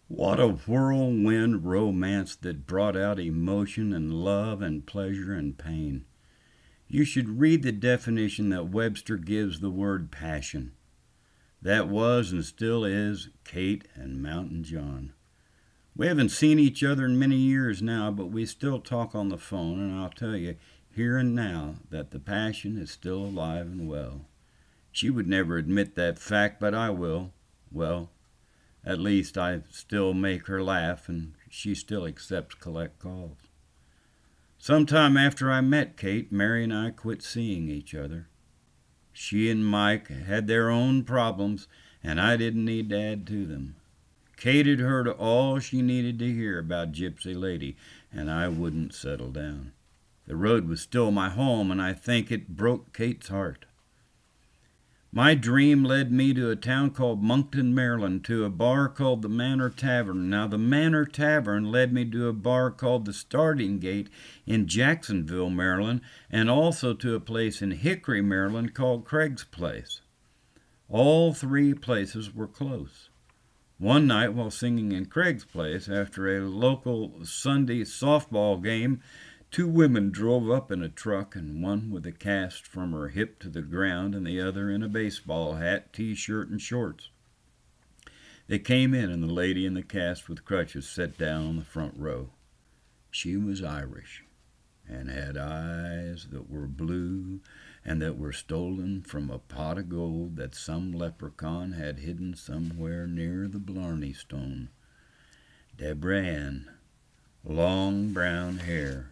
What a whirlwind romance that brought out emotion and love and pleasure and pain. You should read the definition that Webster gives the word passion. That was and still is Kate and Mountain John. We haven't seen each other in many years now, but we still talk on the phone, and I'll tell you here and now that the passion is still alive and well. She would never admit that fact, but I will. Well, at least I still make her laugh, and she still accepts collect calls. Sometime after I met Kate, Mary and I quit seeing each other. She and Mike had their own problems, and I didn't need to add to them. Kate had heard all she needed to hear about Gypsy Lady, and I wouldn't settle down. The road was still my home, and I think it broke Kate's heart. My dream led me to a town called Moncton, Maryland, to a bar called the Manor Tavern. Now, the Manor Tavern led me to a bar called the Starting Gate in Jacksonville, Maryland, and also to a place in Hickory, Maryland called Craig's Place. All three places were close. One night, while singing in Craig's Place, after a local Sunday softball game, two women drove up in a truck, and one with a cast from her hip to the ground and the other in a baseball hat, t-shirt, and shorts. They came in, and the lady in the cast with crutches sat down on the front row. She was Irish and had eyes that were blue and that were stolen from a pot of gold that some leprechaun had hidden somewhere near the Blarney Stone. Deborah Ann, long brown hair,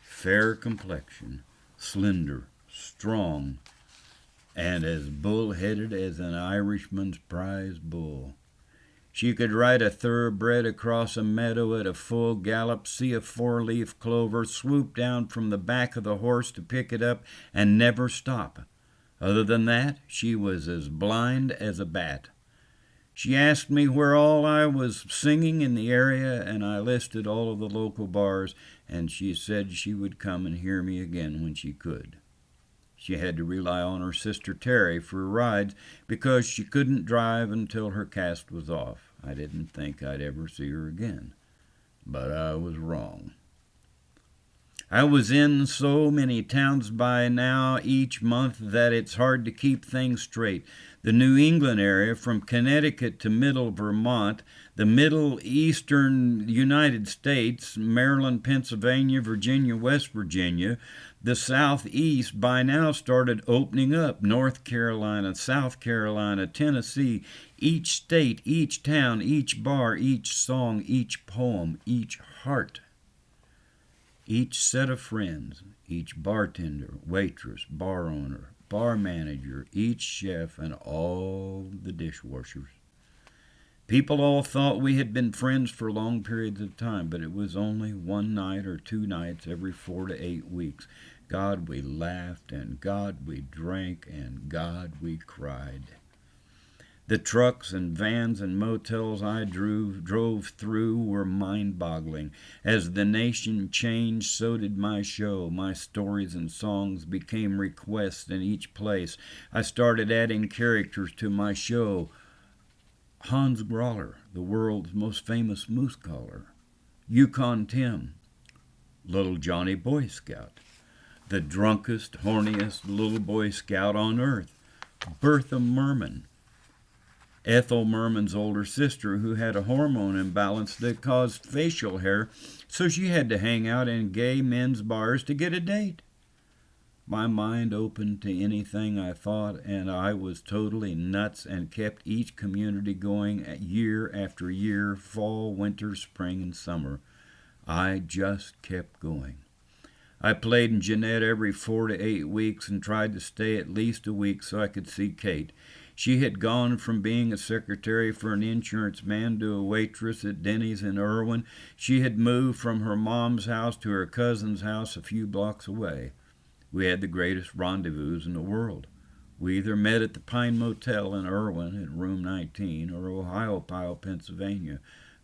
fair complexion, slender, strong, and as bull-headed as an Irishman's prize bull. She could ride a thoroughbred across a meadow at a full gallop, see a four-leaf clover, swoop down from the back of the horse to pick it up, and never stop. Other than that, she was as blind as a bat. She asked me where all I was singing in the area, and I listed all of the local bars, and she said she would come and hear me again when she could. She had to rely on her sister Terry for rides because she couldn't drive until her cast was off. I didn't think I'd ever see her again, but I was wrong. I was in so many towns by now each month that it's hard to keep things straight. The New England area, from Connecticut to middle Vermont, the middle eastern United States, Maryland, Pennsylvania, Virginia, West Virginia, the southeast by now started opening up. North Carolina, South Carolina, Tennessee, each state, each town, each bar, each song, each poem, each heart. Each set of friends, each bartender, waitress, bar owner, bar manager, each chef, and all the dishwashers. People all thought we had been friends for long periods of time, but it was only one night or two nights every 4 to 8 weeks. God, we laughed, and God, we drank, and God, we cried. The trucks and vans and motels I drove through were mind-boggling. As the nation changed, so did my show. My stories and songs became requests in each place. I started adding characters to my show. Hans Grawler, the world's most famous moose caller. Yukon Tim, Little Johnny Boy Scout. The drunkest, horniest little Boy Scout on earth. Bertha Merman, Ethel Merman's older sister, who had a hormone imbalance that caused facial hair, so she had to hang out in gay men's bars to get a date. My mind opened to anything I thought, and I was totally nuts and kept each community going year after year, fall, winter, spring, and summer. I just kept going. I played in Jeanette every 4 to 8 weeks and tried to stay at least a week so I could see Kate. She had gone from being a secretary for an insurance man to a waitress at Denny's in Irwin. She had moved from her mom's house to her cousin's house a few blocks away. We had the greatest rendezvous in the world. We either met at the Pine Motel in Irwin at room 19 or Ohiopyle, Pennsylvania,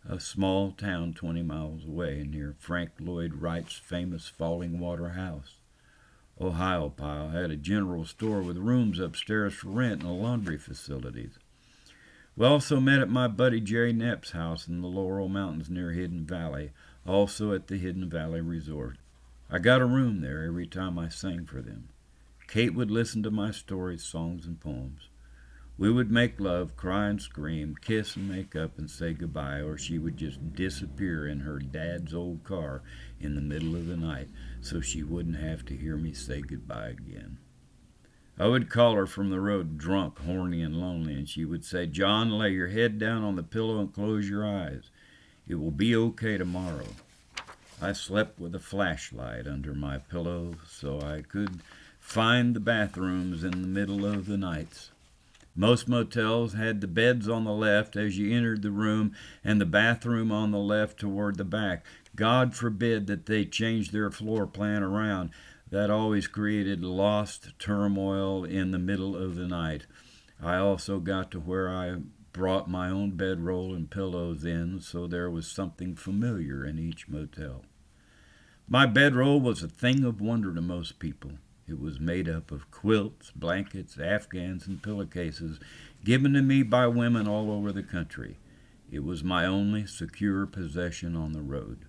a small town 20 miles away near Frank Lloyd Wright's famous Falling Water House. Ohiopyle had a general store with rooms upstairs for rent and laundry facilities. We also met at my buddy Jerry Knapp's house in the Laurel Mountains near Hidden Valley, also at the Hidden Valley Resort. I got a room there every time I sang for them. Kate would listen to my stories, songs, and poems. We would make love, cry and scream, kiss and make up and say goodbye, or she would just disappear in her dad's old car in the middle of the night so she wouldn't have to hear me say goodbye again. I would call her from the road drunk, horny, and lonely, and she would say, "John, lay your head down on the pillow and close your eyes. It will be okay tomorrow." I slept with a flashlight under my pillow so I could find the bathrooms in the middle of the nights. Most motels had the beds on the left as you entered the room and the bathroom on the left toward the back. God forbid that they changed their floor plan around. That always created lost turmoil in the middle of the night. I also got to where I brought my own bedroll and pillows in, so there was something familiar in each motel. My bedroll was a thing of wonder to most people. It was made up of quilts, blankets, afghans, and pillowcases given to me by women all over the country. It was my only secure possession on the road.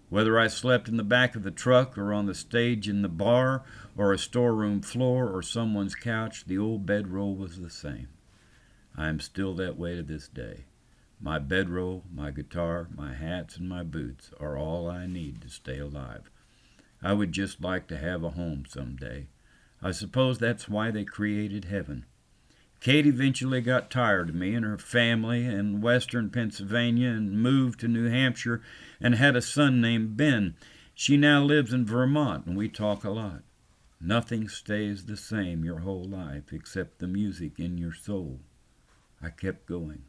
Whether I slept in the back of the truck or on the stage in the bar or a storeroom floor or someone's couch, the old bedroll was the same. I am still that way to this day. My bedroll, my guitar, my hats, and my boots are all I need to stay alive. I would just like to have a home someday. I suppose that's why they created heaven. Kate eventually got tired of me and her family in western Pennsylvania and moved to New Hampshire and had a son named Ben. She now lives in Vermont and we talk a lot. Nothing stays the same your whole life except the music in your soul. I kept going.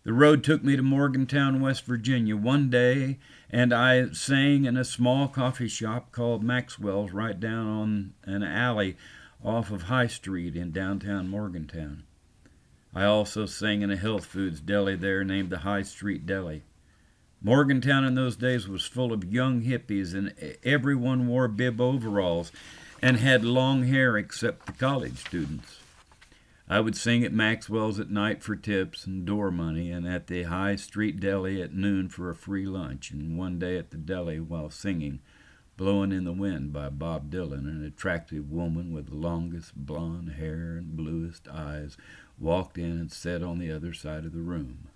The road took me to Morgantown, West Virginia one day, and I sang in a small coffee shop called Maxwell's right down on an alley off of High Street in downtown Morgantown. I also sang in a health foods deli there named the High Street Deli. Morgantown in those days was full of young hippies, and everyone wore bib overalls and had long hair except the college students. I would sing at Maxwell's at night for tips and door money, and at the High Street Deli at noon for a free lunch, and one day at the deli while singing "Blowin' in the Wind" by Bob Dylan, an attractive woman with the longest blonde hair and bluest eyes walked in and sat on the other side of the room.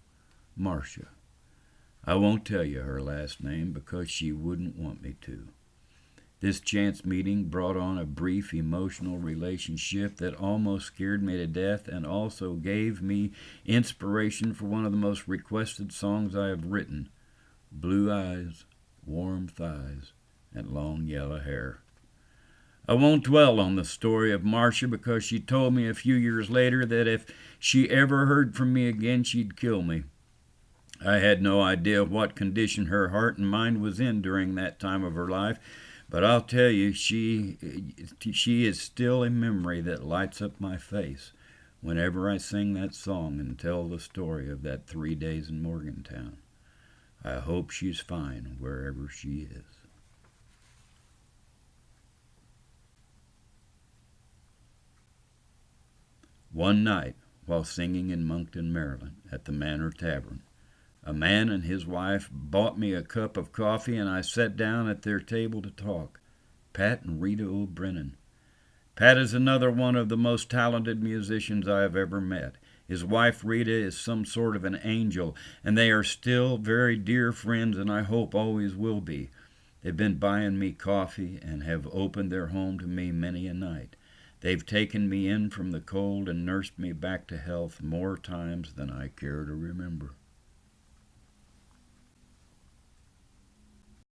Marcia. I won't tell you her last name because she wouldn't want me to. This chance meeting brought on a brief emotional relationship that almost scared me to death and also gave me inspiration for one of the most requested songs I have written, "Blue Eyes, Warm Thighs, and Long Yellow Hair." I won't dwell on the story of Marcia because she told me a few years later that if she ever heard from me again, she'd kill me. I had no idea what condition her heart and mind was in during that time of her life, but I'll tell you, she is still a memory that lights up my face whenever I sing that song and tell the story of that 3 days in Morgantown. I hope she's fine wherever she is. One night, while singing in Moncton, Maryland, at the Manor Tavern, a man and his wife bought me a cup of coffee, and I sat down at their table to talk. Pat and Rita O'Brennan. Pat is another one of the most talented musicians I have ever met. His wife Rita is some sort of an angel, and they are still very dear friends, and I hope always will be. They've been buying me coffee and have opened their home to me many a night. They've taken me in from the cold and nursed me back to health more times than I care to remember.